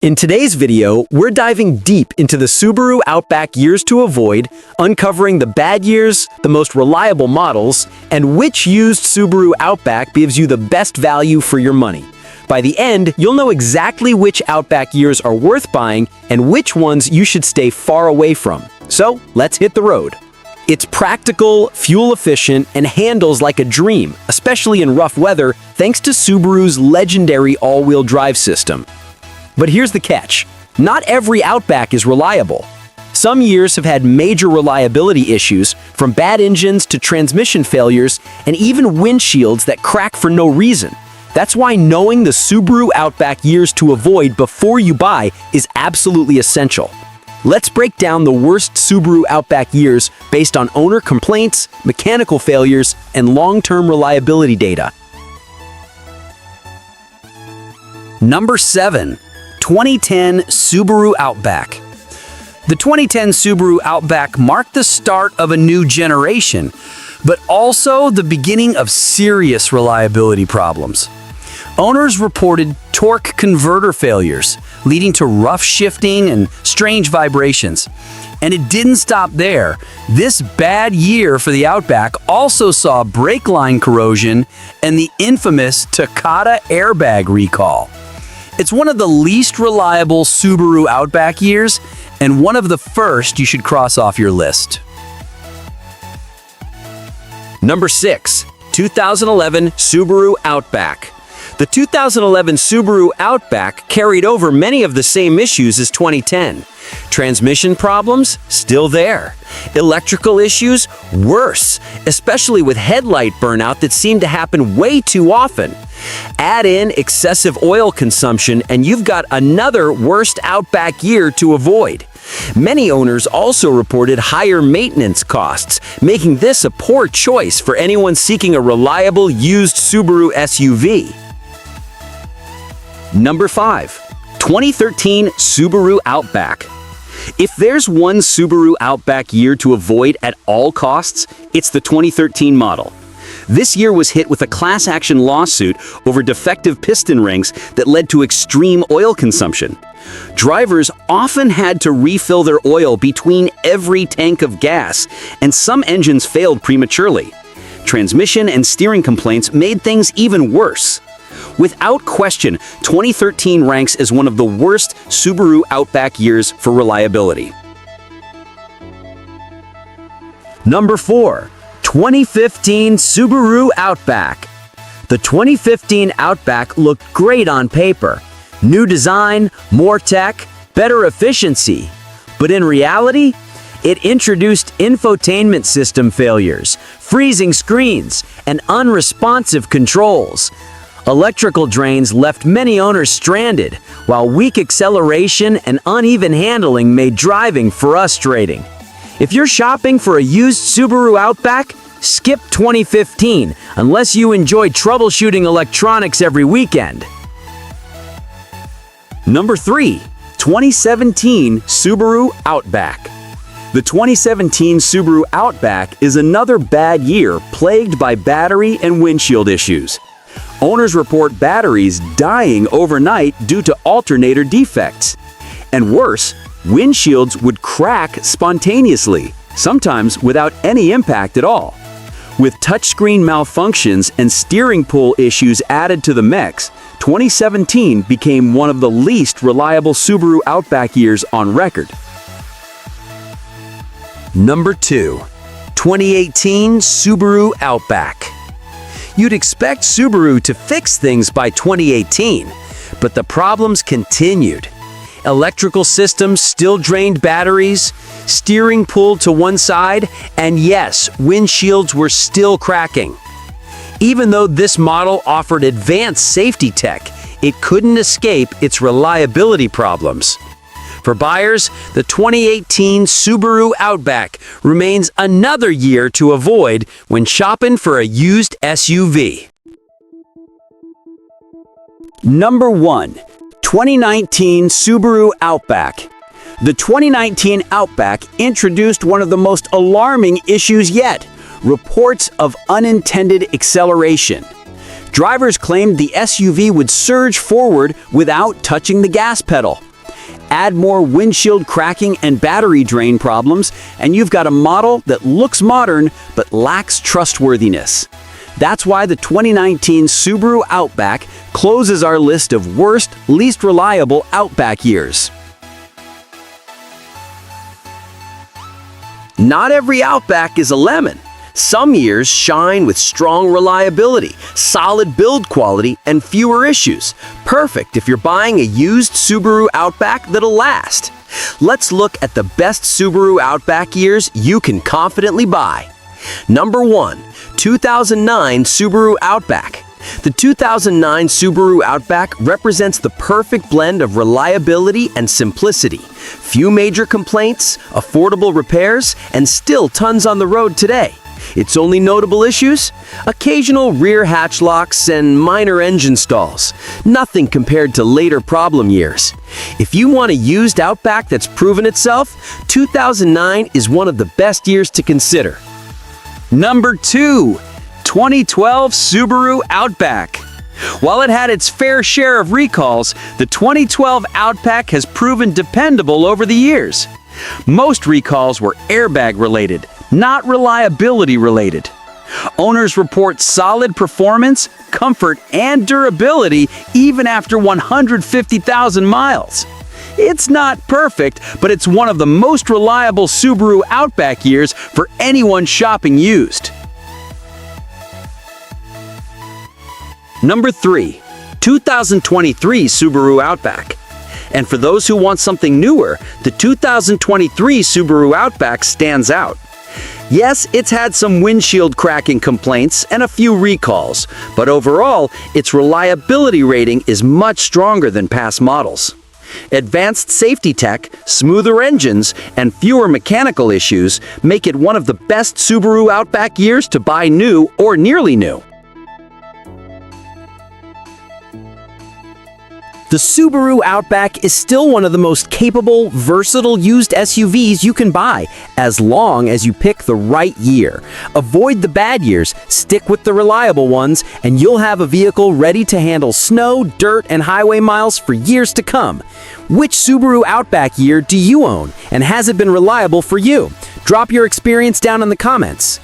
In today's video, we're diving deep into the Subaru Outback years to avoid, uncovering the bad years, the most reliable models, and which used Subaru Outback gives you the best value for your money. By the end, you'll know exactly which Outback years are worth buying and which ones you should stay far away from. So, let's hit the road. It's practical, fuel-efficient, and handles like a dream, especially in rough weather, thanks to Subaru's legendary all-wheel drive system. But here's the catch. Not every Outback is reliable. Some years have had major reliability issues, from bad engines to transmission failures, and even windshields that crack for no reason. That's why knowing the Subaru Outback years to avoid before you buy is absolutely essential. Let's break down the worst Subaru Outback years based on owner complaints, mechanical failures, and long-term reliability data. Number 7. 2010 Subaru Outback. The 2010 Subaru Outback marked the start of a new generation, but also the beginning of serious reliability problems. Owners reported torque converter failures, leading to rough shifting and strange vibrations. And it didn't stop there. This bad year for the Outback also saw brake line corrosion and the infamous Takata airbag recall. It's one of the least reliable Subaru Outback years, and one of the first you should cross off your list. Number 6. 2011 Subaru Outback. The 2011 Subaru Outback carried over many of the same issues as 2010. Transmission problems? Still there. Electrical issues? Worse, especially with headlight burnout that seemed to happen way too often. Add in excessive oil consumption and you've got another worst Outback year to avoid. Many owners also reported higher maintenance costs, making this a poor choice for anyone seeking a reliable used Subaru SUV. Number 5. 2013 Subaru Outback. If there's one Subaru Outback year to avoid at all costs, it's the 2013 model. This year was hit with a class action lawsuit over defective piston rings that led to extreme oil consumption. Drivers often had to refill their oil between every tank of gas, and some engines failed prematurely. Transmission and steering complaints made things even worse. Without question, 2013 ranks as one of the worst Subaru Outback years for reliability. Number 4. 2015 Subaru Outback. The 2015 Outback looked great on paper. New design, more tech, better efficiency. But in reality, it introduced infotainment system failures, freezing screens, and unresponsive controls. Electrical drains left many owners stranded, while weak acceleration and uneven handling made driving frustrating. If you're shopping for a used Subaru Outback, skip 2015 unless you enjoy troubleshooting electronics every weekend. Number 3. 2017 Subaru Outback. The 2017 Subaru Outback is another bad year plagued by battery and windshield issues. Owners report batteries dying overnight due to alternator defects. And worse, windshields would crack spontaneously, sometimes without any impact at all. With touchscreen malfunctions and steering pull issues added to the mix, 2017 became one of the least reliable Subaru Outback years on record. Number 2. 2018 Subaru Outback. You'd expect Subaru to fix things by 2018, but the problems continued. Electrical systems still drained batteries, steering pulled to one side, and yes, windshields were still cracking. Even though this model offered advanced safety tech, it couldn't escape its reliability problems. For buyers, the 2018 Subaru Outback remains another year to avoid when shopping for a used SUV. Number 1. 2019 Subaru Outback. The 2019 Outback introduced one of the most alarming issues yet: reports of unintended acceleration. Drivers claimed the SUV would surge forward without touching the gas pedal. Add more windshield cracking and battery drain problems, and you've got a model that looks modern but lacks trustworthiness. That's why the 2019 Subaru Outback closes our list of worst, least reliable Outback years. Not every Outback is a lemon. Some years shine with strong reliability, solid build quality, and fewer issues. Perfect if you're buying a used Subaru Outback that'll last. Let's look at the best Subaru Outback years you can confidently buy. Number 1. 2009 Subaru Outback. The 2009 Subaru Outback represents the perfect blend of reliability and simplicity. Few major complaints, affordable repairs, and still tons on the road today. Its only notable issues? Occasional rear hatch locks and minor engine stalls. Nothing compared to later problem years. If you want a used Outback that's proven itself, 2009 is one of the best years to consider. Number 2. 2012 Subaru Outback. While it had its fair share of recalls, the 2012 Outback has proven dependable over the years. Most recalls were airbag related, not reliability related. Owners report solid performance, comfort, and durability even after 150,000 miles. It's not perfect, but it's one of the most reliable Subaru Outback years for anyone shopping used. Number 3. 2023 Subaru Outback. And for those who want something newer, the 2023 Subaru Outback stands out. Yes, it's had some windshield cracking complaints and a few recalls, but overall, its reliability rating is much stronger than past models. Advanced safety tech, smoother engines, and fewer mechanical issues make it one of the best Subaru Outback years to buy new or nearly new. The Subaru Outback is still one of the most capable, versatile used SUVs you can buy, as long as you pick the right year. Avoid the bad years, stick with the reliable ones, and you'll have a vehicle ready to handle snow, dirt, and highway miles for years to come. Which Subaru Outback year do you own, and has it been reliable for you? Drop your experience down in the comments.